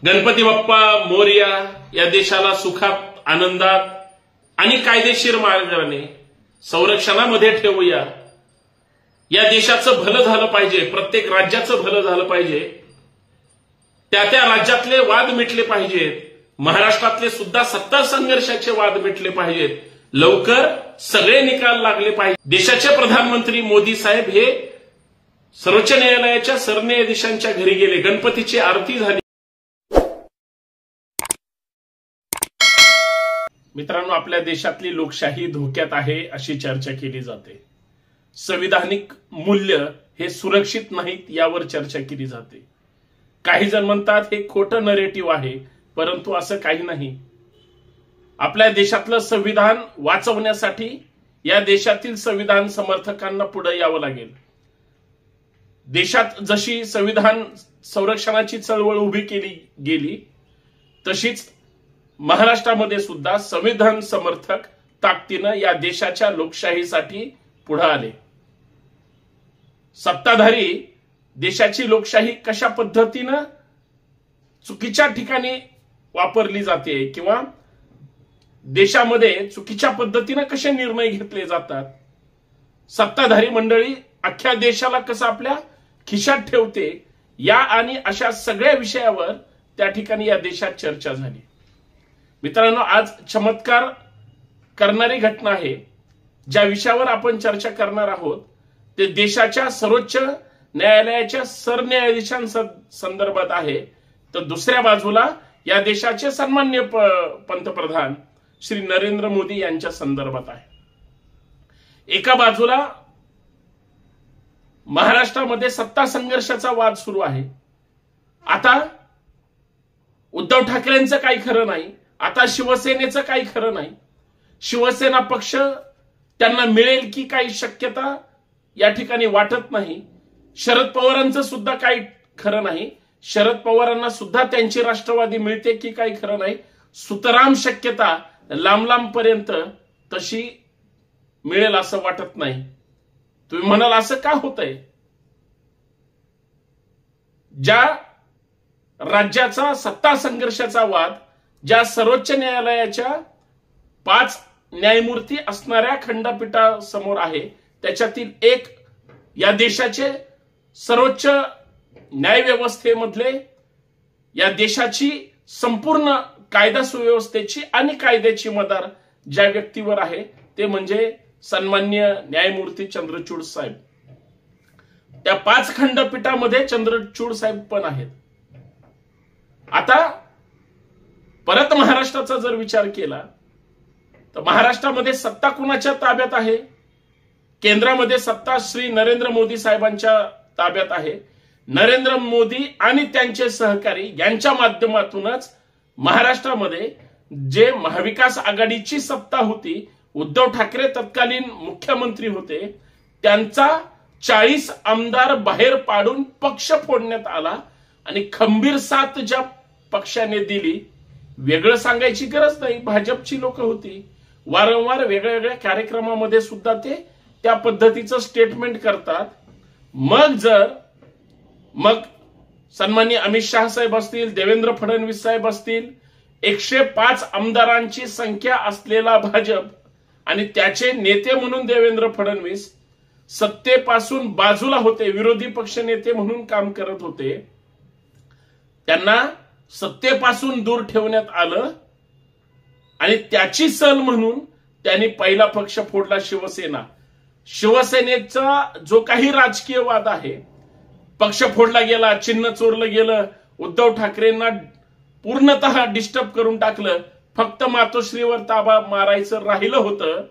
गणपती बाप्पा मोरया या देशाला सुखात, आनंदात आणि कायदेशीर मार्गाने संरक्षणामध्ये ठेवूया. या देशाचं भलं झालं पाहिजे, प्रत्येक राज्याचं भलं झालं पाहिजे, त्या राज्यातले वाद मिटले पाहिजेत, महाराष्ट्रातले सुद्धा सत्ता संघर्षाचे वाद मिटले पाहिजेत, लवकर सगळे निकाल लागले पाहिजे. देशाचे प्रधानमंत्री मोदी साहेब हे सर्वोच्च न्यायालयाच्या सरन्यायाधीशांच्या घरी गेले, गणपतीची आरती झाली. मित्रांनो, आपल्या देशातली लोकशाही धोक्यात आहे अशी चर्चा केली जाते. संविधानिक मूल्य हे सुरक्षित नाहीत यावर चर्चा केली जाते. काही जण म्हणतात हे खोटं नरेटिव्ह आहे, परंतु असं काही नाही. आपल्या देशातलं संविधान वाचवण्यासाठी या देशातील संविधान समर्थकांना पुढे यावं लागेल. देशात जशी संविधान संरक्षणाची चळवळ उभी केली गेली, तशीच महाराष्ट्रामध्ये सुद्धा संविधान समर्थक ताकदीनं या देशाच्या लोकशाहीसाठी पुढे आले. सत्ताधारी देशाची लोकशाही कशा पद्धतीनं चुकीच्या ठिकाणी वापरली जाते किंवा देशामध्ये चुकीच्या पद्धतीनं कसे निर्णय घेतले जातात, सत्ताधारी मंडळी अख्ख्या देशाला कसं आपल्या खिशात ठेवते, या आणि अशा सगळ्या विषयावर त्या ठिकाणी या देशात चर्चा झाली. मित्रांनो, आज चमत्कार करणारी घटना आहे. ज्या विषयावर आपण चर्चा करणार आहोत ते देशाच्या सर्वोच्च न्यायालयाच्या सरन्यायाधीशांसंदर्भात आहे, तर दुसऱ्या बाजूला या देशाचे सन्माननीय पंतप्रधान श्री नरेंद्र मोदी यांच्या संदर्भात आहे. एका बाजूला महाराष्ट्रामध्ये सत्ता संघर्षाचा वाद सुरू आहे. आता उद्धव ठाकरेंचं काही खरं नाही, आता शिवसेनेचं काही खरं नाही. शिवसेना पक्ष त्यांना मिळेल की काही शक्यता या ठिकाणी वाटत नाही. शरद पवारांचं सुद्धा काही खरं नाही. शरद पवारांना सुद्धा त्यांची राष्ट्रवादी मिळते की काही खरं नाही. सुतराम शक्यता लांब पर्यंत तशी मिळेल असं वाटत नाही. तुम्ही म्हणाल असं का होतंय? ज्या राज्याचा सत्ता संघर्षाचा वाद ज्या सर्वोच्च न्यायालयाच्या 5 न्यायमूर्ती असणाऱ्या खंडपीठासमोर आहे, त्याच्यातील एक या देशाचे सर्वोच्च न्यायव्यवस्थेमधले, या देशाची संपूर्ण कायदा सुव्यवस्थेची आणि कायद्याची मदार ज्या व्यक्तीवर आहे ते म्हणजे सन्माननीय न्यायमूर्ती चंद्रचूड साहेब. त्या 5 खंडपीठामध्ये चंद्रचूड साहेब पण आहेत. आता परत महाराष्ट्राचा जर विचार केला तर महाराष्ट्रामध्ये सत्ता कुणाच्या ताब्यात आहे? केंद्रामध्ये सत्ता श्री नरेंद्र मोदी साहेबांच्या ताब्यात आहे. नरेंद्र मोदी आणि त्यांचे सहकारी यांच्या माध्यमातूनच महाराष्ट्रामध्ये जे महाविकास आघाडीची सत्ता होती, उद्धव ठाकरे तत्कालीन मुख्यमंत्री होते, त्यांचा 40 आमदार बाहेर पाडून पक्ष फोडण्यात आला आणि खंबीर साथ ज्या पक्षाने दिली, वेगळं सांगायची गरज नाही, भाजपची लोक होती. वारंवार वेगळ्या कार्यक्रमामध्ये सुद्धा ते त्या पद्धतीचं स्टेटमेंट करतात. मग सन्माननीय अमित शहा साहेब असतील, देवेंद्र फडणवीस साहेब असतील, 105 आमदारांची संख्या असलेला भाजप आणि त्याचे नेते म्हणून देवेंद्र फडणवीस सत्तेपासून बाजूला होते, विरोधी पक्ष नेते म्हणून काम करत होते. त्यांना सत्तेपासून दूर ठेवण्यात आलं आणि त्याची सल म्हणून त्यांनी पहिला पक्ष फोडला, शिवसेना. शिवसेनेचा जो काही राजकीय वाद आहे, पक्ष फोडला गेला, चिन्ह चोरलं गेलं, उद्धव ठाकरेंना पूर्णतः डिस्टर्ब करून टाकलं, फक्त मातोश्रीवर ताबा मारायचं राहिलं होतं.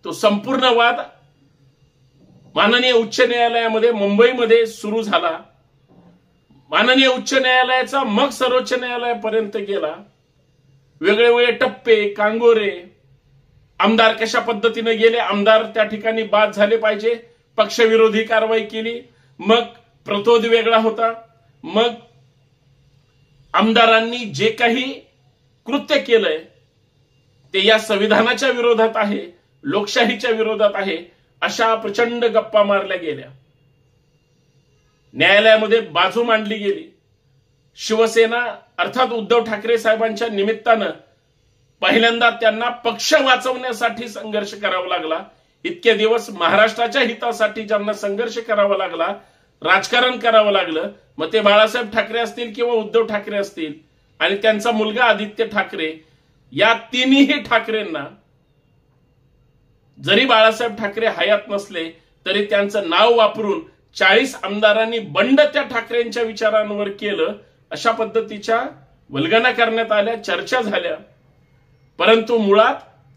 तो संपूर्ण वाद माननीय उच्च न्यायालयामध्ये मुंबईमध्ये सुरू झाला. माननीय उच्च न्यायालयाचा मग सर्वोच्च न्यायालयापर्यंत गेला. वेगवेगळे टप्पे, कांगोरे, आमदार कशा पद्धतीने गेले, आमदार त्या ठिकाणी बाद झाले पाहिजे, पक्षविरोधी कारवाई केली, मग प्रतोद वेगळा होता, मग आमदारांनी जे काही कृत्य केलंय ते या संविधानाच्या विरोधात आहे, लोकशाहीच्या विरोधात आहे, अशा प्रचंड गप्पा मारल्या गेल्या. न्यायालयामध्ये बाजू मांडली गेली. शिवसेना अर्थात उद्धव ठाकरे साहेबांच्या निमित्तानं पहिल्यांदा त्यांना पक्ष वाचवण्यासाठी संघर्ष करावा लागला। इतके दिवस महाराष्ट्राच्या हितासाठी ज्यांना संघर्ष करावा लागला, राजकारण करावं लागलं, मग ते बाळासाहेब ठाकरे असतील किंवा उद्धव ठाकरे असतील आणि त्यांचा मुलगा आदित्य ठाकरे, या तिन्ही ठाकरेंना जरी बाळासाहेब ठाकरे हयात नसले तरी त्यांचं नाव वापरून 40 आमदारांनी बंड त्या ठाकरेंच्या विचारांवर केलं। अशा पद्धतीच्या वल्गना करण्यात आल्या, चर्चा झाल्या, परंतु मुळात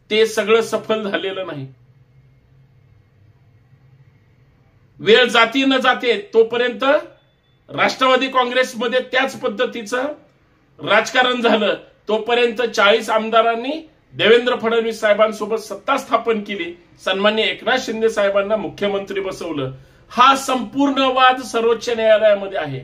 ते सगळं सफल झालेलं नाही। वेळ जाती न जाते तोपर्यंत राष्ट्रवादी काँग्रेसमध्ये त्याच पद्धतीचं राजकारण झालं। तोपर्यंत 40 आमदारांनी देवेंद्र फडणवीस साहेबांसोबत सत्ता स्थापन केली, सन्माननीय एकनाथ शिंदे साहेबांना मुख्यमंत्री बसवलं। हा संपूर्ण वाद सर्वोच्च न्यायालयामध्ये आहे।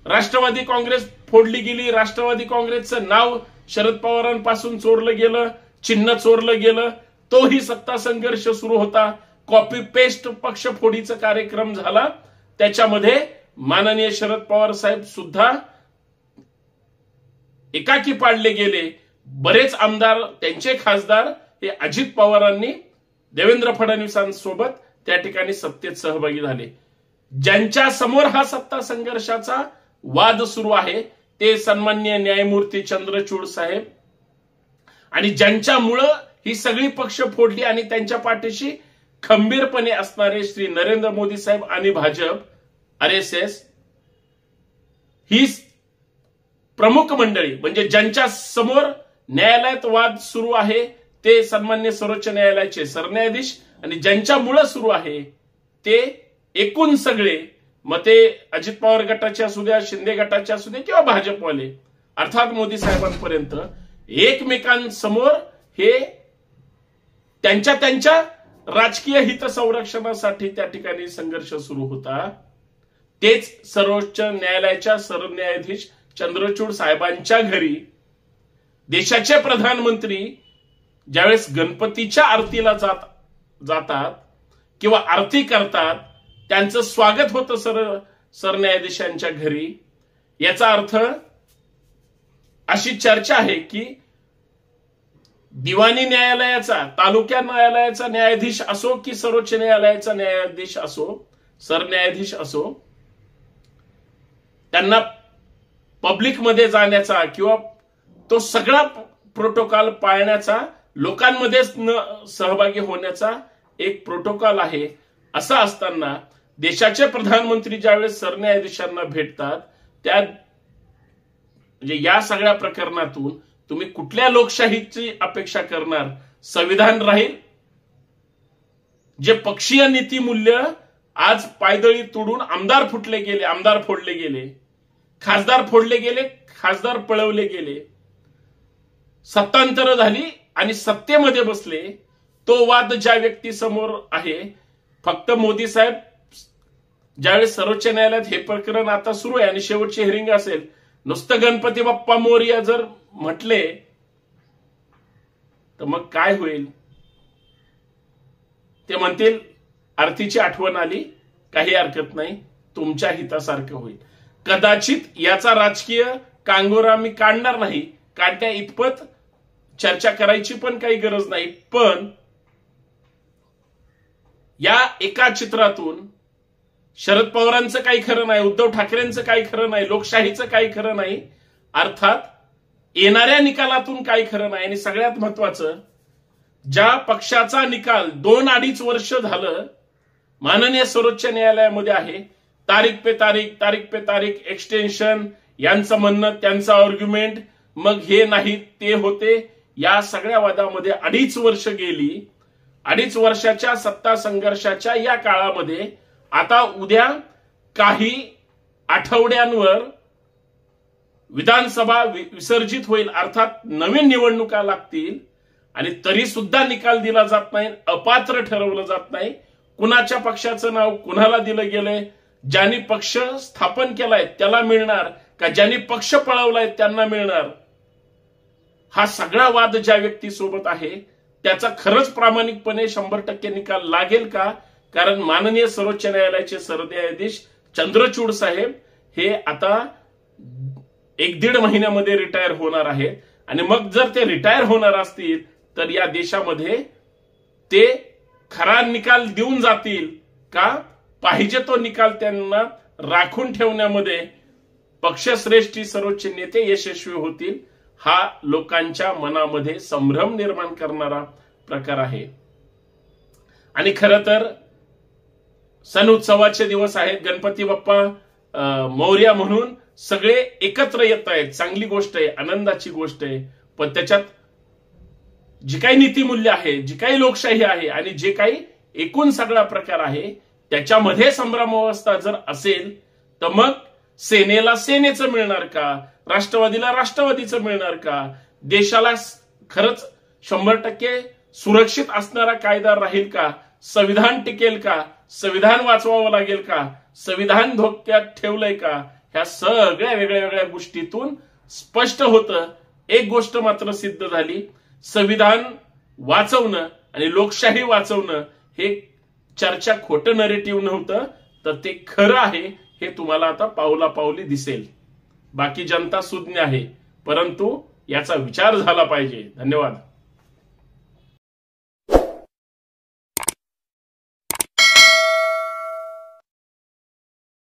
राष्ट्रवादी काँग्रेस फोडली गेली, राष्ट्रवादी काँग्रेसचं नाव शरद पवारांपासून चोरलं गेलं, चिन्ह चोरलं गेलं, तोही सत्ता संघर्ष सुरू होता। कॉपी पेस्ट पक्ष फोडीचा कार्यक्रम झाला, त्याच्यामध्ये माननीय शरद पवार साहेब सुद्धा एकाकी पाडले गेले। बरेच आमदार, त्यांचे खासदार हे अजित पवारांनी देवेंद्र फडणवीसांसोबत त्या ठिकाणी सत्तेत सहभागी झाले। ज्यांच्या समोर हा सत्ता संघर्षाचा वाद सुरू आहे ते सन्माननीय न्यायमूर्ती चंद्रचूड साहेब, आणि ज्यांच्यामुळं ही सगळी पक्ष फोडली आणि त्यांच्या पाठीशी खंबीरपणे असणारे श्री नरेंद्र मोदी साहेब आणि भाजप, RSS ही प्रमुख मंडळी, म्हणजे ज्यांच्या समोर न्यायालयात वाद सुरू आहे ते सन्माननीय सर्वोच्च न्यायालयाचे सरन्यायाधीश, आणि ज्यांच्यामुळे सुरू आहे ते एकूण सगळे, मग ते अजित पवार गटाचे असू द्या, शिंदे गटाचे असू दे किंवा भाजपवाले, अर्थात मोदी साहेबांपर्यंत एकमेकांसमोर हे त्यांच्या राजकीय हित संरक्षणासाठी त्या ठिकाणी संघर्ष सुरू होता। तेच सर्वोच्च न्यायालयाच्या सरन्यायाधीश चंद्रचूड साहेबांच्या घरी देशाचे प्रधानमंत्री ज्यावेळेस गणपतीच्या आरतीला जातात किंवा आरती करतात, त्यांचं स्वागत होतं सरन्यायाधीशांच्या घरी। याचा अर्थ अशी चर्चा आहे की दिवाणी न्यायालयाचा, तालुक्या न्यायालयाचा न्यायाधीश असो की सर्वोच्च न्यायालयाचा न्यायाधीश असो, सरन्यायाधीश असो, त्यांना पब्लिक मध्ये जाण्याचा किंवा तो सगळा प्रोटोकॉल पाळण्याचा, लोकांमध्ये सहभागी होण्याचा एक प्रोटोकॉल आहे। असं असताना देशाचे प्रधानमंत्री ज्यावेळेस सरन्यायाधीशांना भेटतात, त्या म्हणजे या सगळ्या प्रकरणातून तुम्ही कुठल्या लोकशाहीची अपेक्षा करणार? संविधान राहील? जे पक्षीय नीतिमूल्य आज पायदळी तोडून आमदार फुटले गेले, आमदार फोडले गेले, खासदार फोडले गेले, खासदार पळवले गेले, सत्तांतर झाली आणि सत्तेमध्ये बसले, तो वाद ज्या व्यक्ती समोर आहे, फक्त मोदी साहेब ज्यावेळेस सर्वोच्च न्यायालयात हे प्रकरण आता सुरू आहे आणि शेवटची हिअरिंग असेल, नुसतं गणपती बाप्पा मोरया जर म्हटले तर मग काय होईल? ते म्हणतील आरतीची आठवण आली, काही हरकत नाही, तुमच्या हितासारखं होईल। कदाचित याचा राजकीय कांगोरा मी काढणार नाही, काढण्या इतपत चर्चा करायची पण काही गरज नाही, पण या एका चित्रातून शरद पवारांचं काही खरं नाही, उद्धव ठाकरेंचं काही खरं नाही, लोकशाहीचं काही खरं नाही, अर्थात येणाऱ्या निकालातून काही खरं नाही। आणि सगळ्यात महत्वाचं, ज्या पक्षाचा निकाल 2-2.5 वर्ष झालं माननीय सर्वोच्च न्यायालयामध्ये आहे, तारीख पे तारीख एक्सटेन्शन, यांचं म्हणणं, त्यांचं आर्ग्युमेंट, मग हे नाही ते होते, या सगळ्या वादामध्ये 2.5 वर्ष गेली। 2.5 वर्षाच्या सत्ता संघर्षाच्या या काळामध्ये आता उद्या काही आठवड्यांवर विधानसभा विसर्जित होईल, अर्थात नवीन निवडणुका लागतील, आणि तरी सुद्धा निकाल दिला जात नाही, अपात्र ठरवलं जात नाही। कुणाच्या पक्षाचं नाव कुणाला दिलं गेलंय, ज्यांनी पक्ष स्थापन केलाय त्याला मिळणार का ज्यांनी पक्ष पळवलाय त्यांना मिळणार? हा सगळा वाद ज्या व्यक्तीसोबत आहे त्याचा खरंच प्रामाणिकपणे 100% निकाल लागेल का? कारण माननीय सर्वोच्च न्यायालयाचे सरन्यायाधीश चंद्रचूड साहेब हे आता 1-1.5 महिन्यामध्ये रिटायर होणार आहेत. आणि मग जर ते रिटायर होणार असतील तर या देशामध्ये ते खरा निकाल देऊन जातील का पाहिजे तो निकाल त्यांना राखून ठेवण्यामध्ये पक्षश्रेष्ठी सर्वोच्च नेते यशस्वी होतील, हा लोकांच्या मनामध्ये संभ्रम निर्माण करणारा प्रकार आहे. आणि खरं तर सण उत्सवाचे दिवस आहेत, गणपती बाप्पा मोरया म्हणून सगळे एकत्र येत आहेत, चांगली गोष्ट आहे, आनंदाची गोष्ट आहे. पण त्याच्यात जी काही नीतिमूल्य आहे, जी काही लोकशाही आहे आणि जे काही एकूण सगळा प्रकार आहे त्याच्यामध्ये संभ्रमावस्था जर असेल तर मग सेनेला सेनेचं मिळणार का, राष्ट्रवादीला राष्ट्रवादीचं मिळणार का, देशाला खरंच 100% सुरक्षित असणारा कायदा राहील का, संविधान टिकेल का, संविधान वाचवावं लागेल का, संविधान धोक्यात ठेवलंय का, ह्या सगळ्या वेगळ्या गोष्टीतून स्पष्ट होतं. एक गोष्ट मात्र सिद्ध झाली, संविधान वाचवणं आणि लोकशाही वाचवणं हे चर्चा खोटं नरेटिव्ह नव्हतं, तर ते खरं आहे हे तुम्हाला आता पावला पावली दिसेल. बाकी जनता सुज्ञ आहे, परंतु याचा विचार झाला पाहिजे. धन्यवाद.